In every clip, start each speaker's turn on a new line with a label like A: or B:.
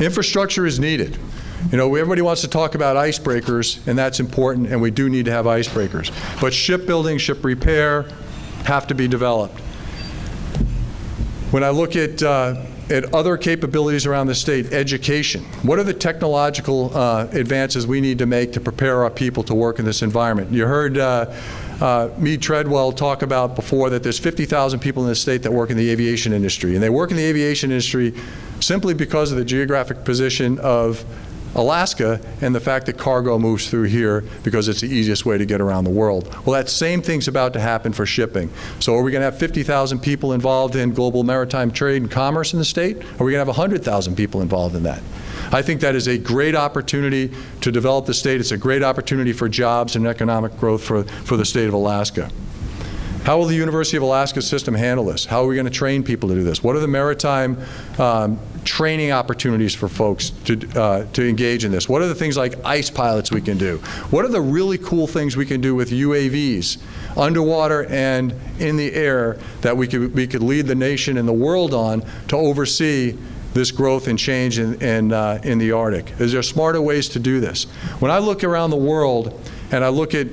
A: Infrastructure is needed. You know, everybody wants to talk about icebreakers, and that's important, and we do need to have icebreakers. But shipbuilding, ship repair have to be developed. When I look at other capabilities around the state, education, what are the technological advances we need to make to prepare our people to work in this environment? You heard Meade Treadwell talk about before that there's 50,000 people in the state that work in the aviation industry, and they work in the aviation industry simply because of the geographic position of Alaska and the fact that cargo moves through here because it's the easiest way to get around the world. Well, that same thing's about to happen for shipping. So are we going to have 50,000 people involved in global maritime trade and commerce in the state? Or are we going to have 100,000 people involved in that? I think that is a great opportunity to develop the state. It's a great opportunity for jobs and economic growth for the state of Alaska. How will the University of Alaska system handle this? How are we going to train people to do this? What are the maritime training opportunities for folks to engage in this? What are the things like ice pilots we can do? What are the really cool things we can do with UAVs, underwater and in the air, that we could lead the nation and the world on to oversee this growth and change in the Arctic? Is there smarter ways to do this? When I look around the world and I look at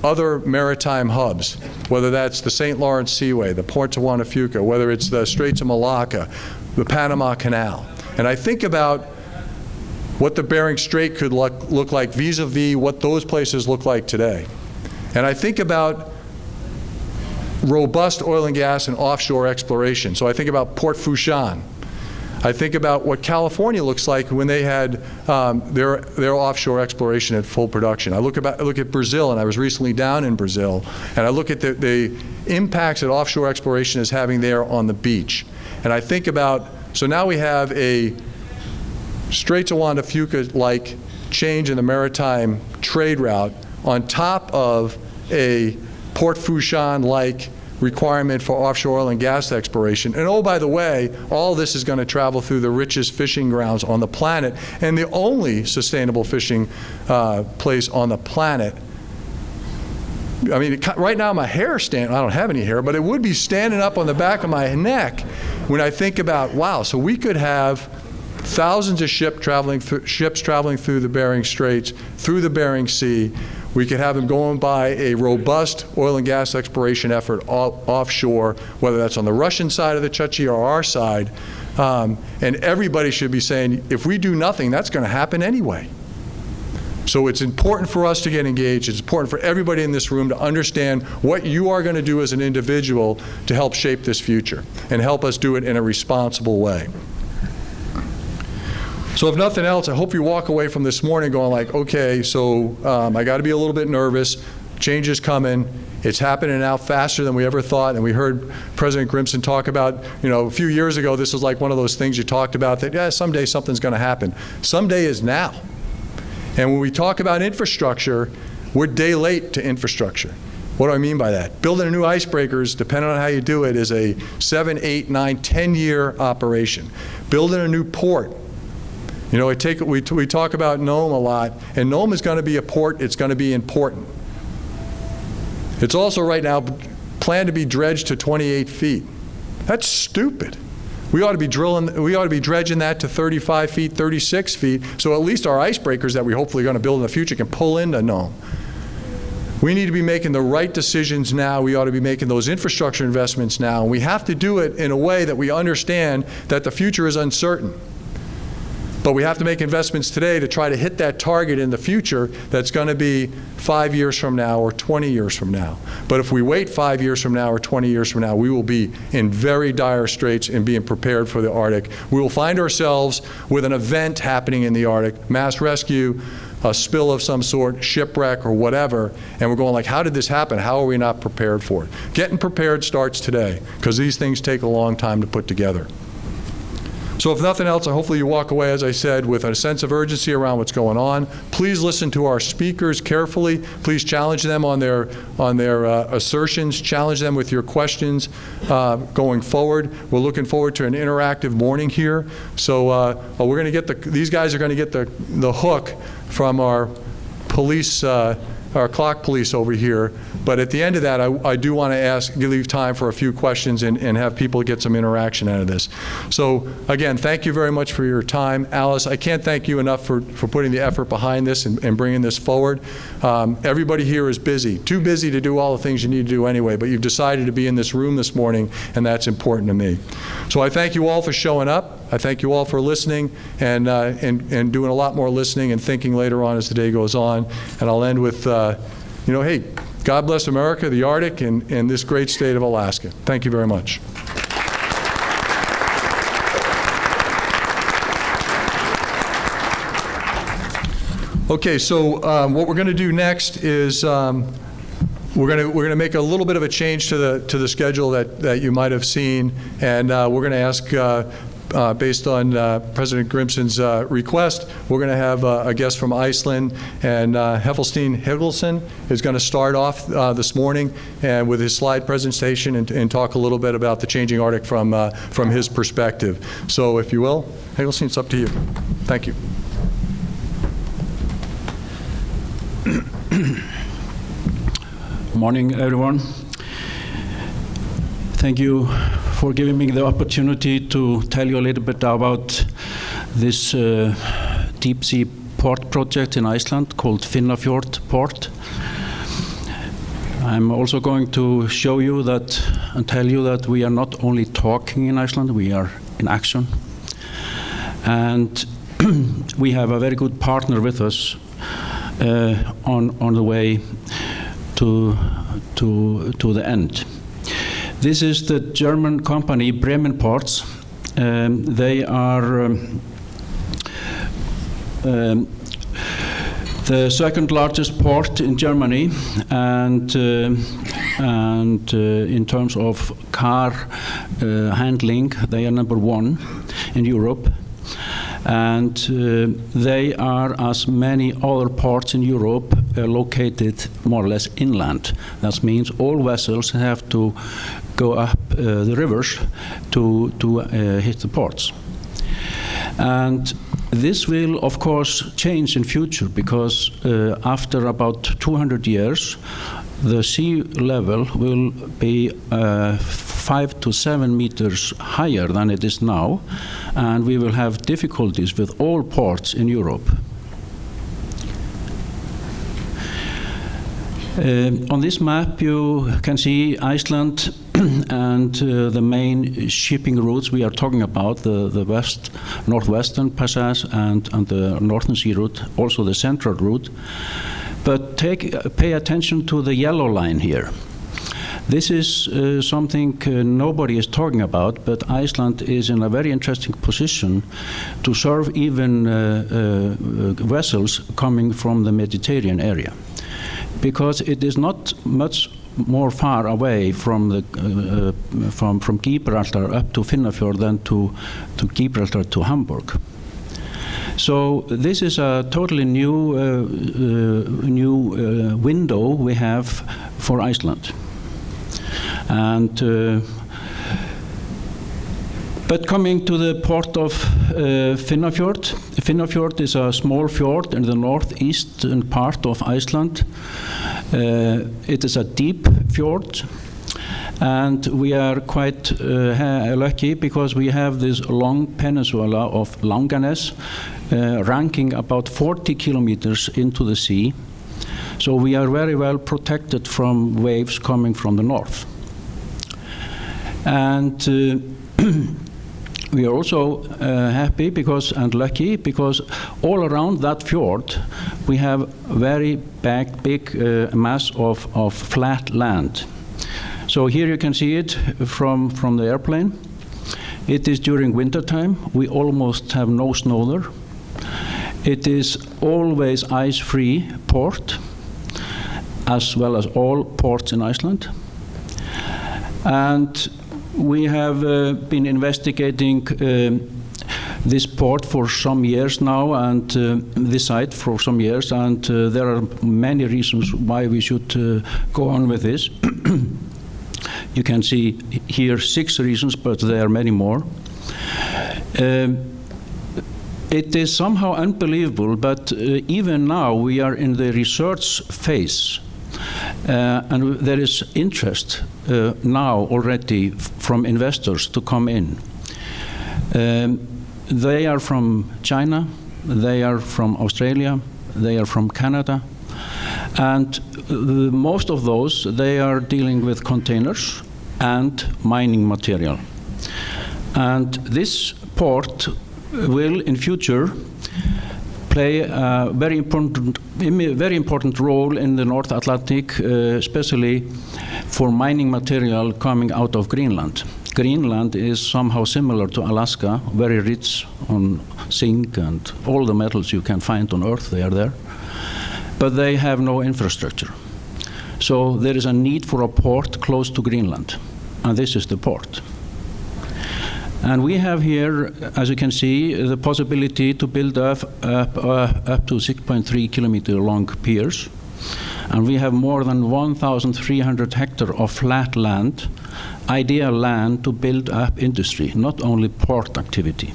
A: other maritime hubs, whether that's the St. Lawrence Seaway, the ports of Juan de Fuca, whether it's the Straits of Malacca, the Panama Canal, and I think about what the Bering Strait could look like vis-a-vis what those places look like today. And I think about robust oil and gas and offshore exploration. So I think about Port Fourchon. I think about what California looks like when they had their offshore exploration at full production. I look at Brazil, and I was recently down in Brazil, and I look at the impacts that offshore exploration is having there on the beach. And I think about, so now we have a Straits of Juan de Fuca-like change in the maritime trade route on top of a Port Fourchon-like requirement for offshore oil and gas exploration. And oh, by the way, all this is going to travel through the richest fishing grounds on the planet and the only sustainable fishing place on the planet. I mean, right now my hair I don't have any hair, but it would be standing up on the back of my neck when I think about, wow, so we could have thousands of ships traveling through the Bering Straits, through the Bering Sea. We could have them going by a robust oil and gas exploration effort offshore, whether that's on the Russian side of the Chukchi or our side. And everybody should be saying, if we do nothing, that's going to happen anyway. So it's important for us to get engaged. It's important for everybody in this room to understand what you are going to do as an individual to help shape this future and help us do it in a responsible way. So if nothing else, I hope you walk away from this morning going like, okay, so I got to be a little bit nervous. Change is coming. It's happening now faster than we ever thought. And we heard President Grimson talk about, you know, a few years ago, this was like one of those things you talked about that, yeah, someday something's going to happen. Someday is now. And when we talk about infrastructure, we're day late to infrastructure. What do I mean by that? Building a new icebreakers, depending on how you do it, is a 7, 8, 9, 10-year operation. Building a new port. You know, we talk about Nome a lot, and Nome is going to be a port. It's going to be important. It's also right now planned to be dredged to 28 feet. That's stupid. We ought to be dredging that to 35 feet, 36 feet, so at least our icebreakers that we're hopefully going to build in the future can pull into Nome. We need to be making the right decisions now. We ought to be making those infrastructure investments now, and we have to do it in a way that we understand that the future is uncertain. But we have to make investments today to try to hit that target in the future that's going to be 5 years from now or 20 years from now. But if we wait 5 years from now or 20 years from now, we will be in very dire straits in being prepared for the Arctic. We will find ourselves with an event happening in the Arctic, mass rescue, a spill of some sort, shipwreck or whatever, and we're going like, how did this happen? How are we not prepared for it? Getting prepared starts today, because these things take a long time to put together. So if nothing else, hopefully you walk away, as I said, with a sense of urgency around what's going on. Please listen to our speakers carefully. Please challenge them on their assertions. Challenge them with your questions going forward. We're looking forward to an interactive morning here. So we're going to get these guys are going to get the hook from our police our clock police over here. But at the end of that, I do want to leave time for a few questions and have people get some interaction out of this. So again, thank you very much for your time. Alice, I can't thank you enough for putting the effort behind this and bringing this forward. Everybody here is busy, too busy to do all the things you need to do anyway, but you've decided to be in this room this morning, and that's important to me. So I thank you all for showing up. I thank you all for listening and doing a lot more listening and thinking later on as the day goes on. And I'll end with, hey, God bless America, the Arctic, and this great state of Alaska. Thank you very much. Okay, so what we're going to do next is we're going to make a little bit of a change to the schedule that you might have seen, and we're going to ask, based on President Grimson's request, we're going to have a guest from Iceland, and Heffelstein Higgelson is going to start off this morning and with his slide presentation and talk a little bit about the changing Arctic from his perspective. So if you will, Higgelstein, it's up to you. Thank you.
B: Morning, everyone. Thank you for giving me the opportunity to tell you a little bit about this deep sea port project in Iceland called Finnafjord Port. I'm also going to show you that and tell you that we are not only talking in Iceland, we are in action. And we have a very good partner with us on the way to the end. This is the German company Bremen Ports. They are the second largest port in Germany, and in terms of car handling, they are #1 in Europe. And they are, as many other ports in Europe, located more or less inland. That means all vessels have to go up the rivers to hit the ports. And this will, of course, change in future, because after about 200 years, the sea level will be 5 to 7 meters higher than it is now, and we will have difficulties with all ports in Europe. On this map you can see Iceland and the main shipping routes we are talking about, the northwestern passage and the northern sea route, also the central route. But pay attention to the yellow line here. This is something nobody is talking about, but Iceland is in a very interesting position to serve even vessels coming from the Mediterranean area, because it is not much more far away from Gibraltar up to Finnafjord than to Gibraltar to Hamburg. So this is a totally new window we have for Iceland. And but coming to the port of Finnafjord. Finnafjord is a small fjord in the northeastern part of Iceland. It is a deep fjord, and we are quite lucky because we have this long peninsula of Langanes, ranking about 40 kilometers into the sea. So we are very well protected from waves coming from the north. And we are also happy and lucky because all around that fjord we have very big mass of flat land. So here you can see it from the airplane. It is during winter time. We almost have no snow there. It is always ice-free port, as well as all ports in Iceland. And we have been investigating this port for some years now, and this site for some years, and there are many reasons why we should go on with this. You can see here 6 reasons, but there are many more. It is somehow unbelievable, but even now we are in the research phase, and there is interest now already from investors to come in. They are from China, they are from Australia, they are from Canada, and most of those, they are dealing with containers and mining material. And this port will in future play a very important role in the North Atlantic, especially for mining material coming out of Greenland. Greenland is somehow similar to Alaska, very rich on zinc and all the metals you can find on Earth, they are there. But they have no infrastructure. So there is a need for a port close to Greenland, and this is the port. And we have here, as you can see, the possibility to build up to 6.3 kilometer long piers. And we have more than 1,300 hectares of flat land, ideal land to build up industry, not only port activity.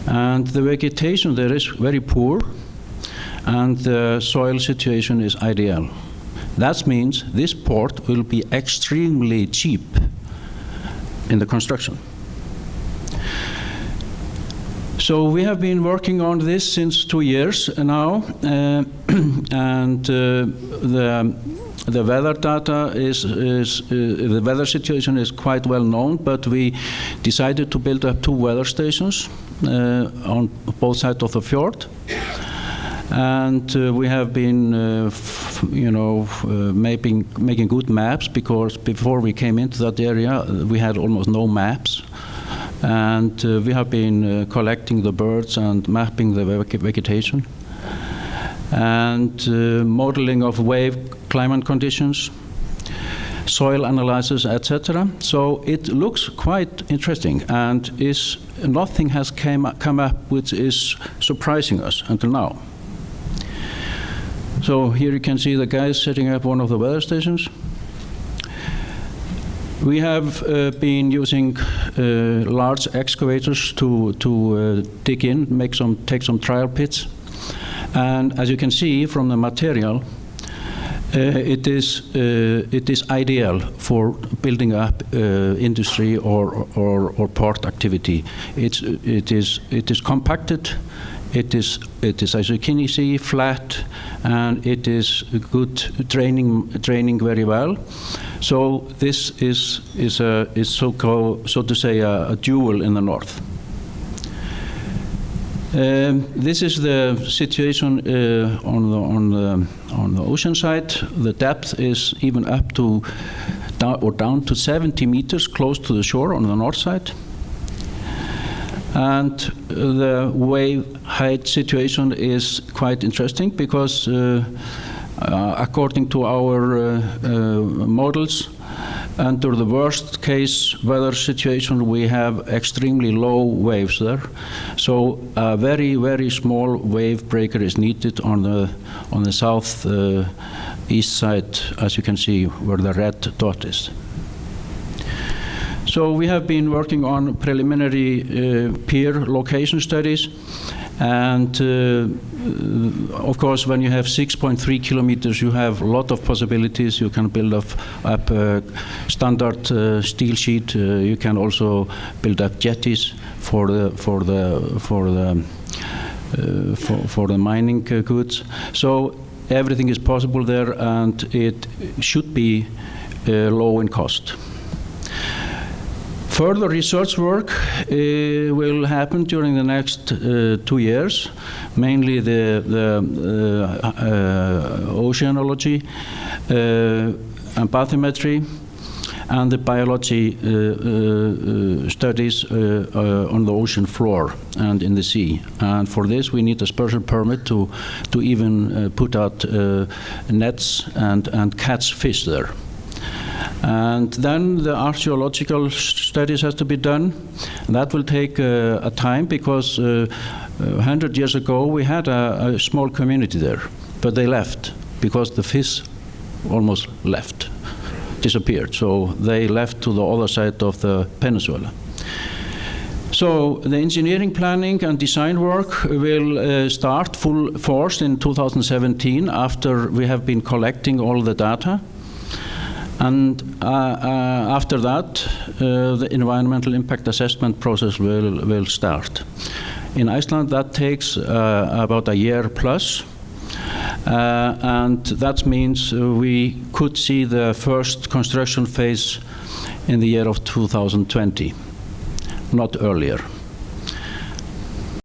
B: And the vegetation there is very poor, and the soil situation is ideal. That means this port will be extremely cheap in the construction. So we have been working on this since 2 years now, and the weather data the weather situation is quite well known, but we decided to build up 2 weather stations on both sides of the fjord. And we have been, making good maps, because before we came into that area, we had almost no maps. And we have been collecting the birds and mapping the vegetation, and modeling of wave climate conditions, soil analysis, etc. So it looks quite interesting, and nothing has come up which is surprising us until now. So here you can see the guys setting up one of the weather stations. We have been using large excavators to dig in, take some trial pits. And as you can see from the material, it is ideal for building up industry or port activity. It is compacted. It is, as you can see, flat, and it is good draining very well. So this is so to say a jewel in the north. This is the situation on the ocean side. The depth is even up to down to 70 meters close to the shore on the north side. And the wave height situation is quite interesting, because according to our models, under the worst case weather situation, we have extremely low waves there. So a very, very small wave breaker is needed on the south east side, as you can see where the red dot is. So we have been working on preliminary pier location studies, and of course when you have 6.3 kilometers you have a lot of possibilities. You can build up standard steel sheet. You can also build up jetties for the mining goods. So everything is possible there, and it should be low in cost. Further research work will happen during the next 2 years, mainly the oceanology and bathymetry, and the biology studies on the ocean floor and in the sea. And for this we need a special permit to even put out nets and catch fish there. And then the archaeological studies has to be done. That will take a time, because 100 years ago we had a small community there, but they left because the fish almost disappeared. So they left to the other side of the peninsula. So the engineering planning and design work will start full force in 2017 after we have been collecting all the data. And after that, the environmental impact assessment process will start. In Iceland, that takes about a year plus. And that means we could see the first construction phase in the year of 2020, not earlier.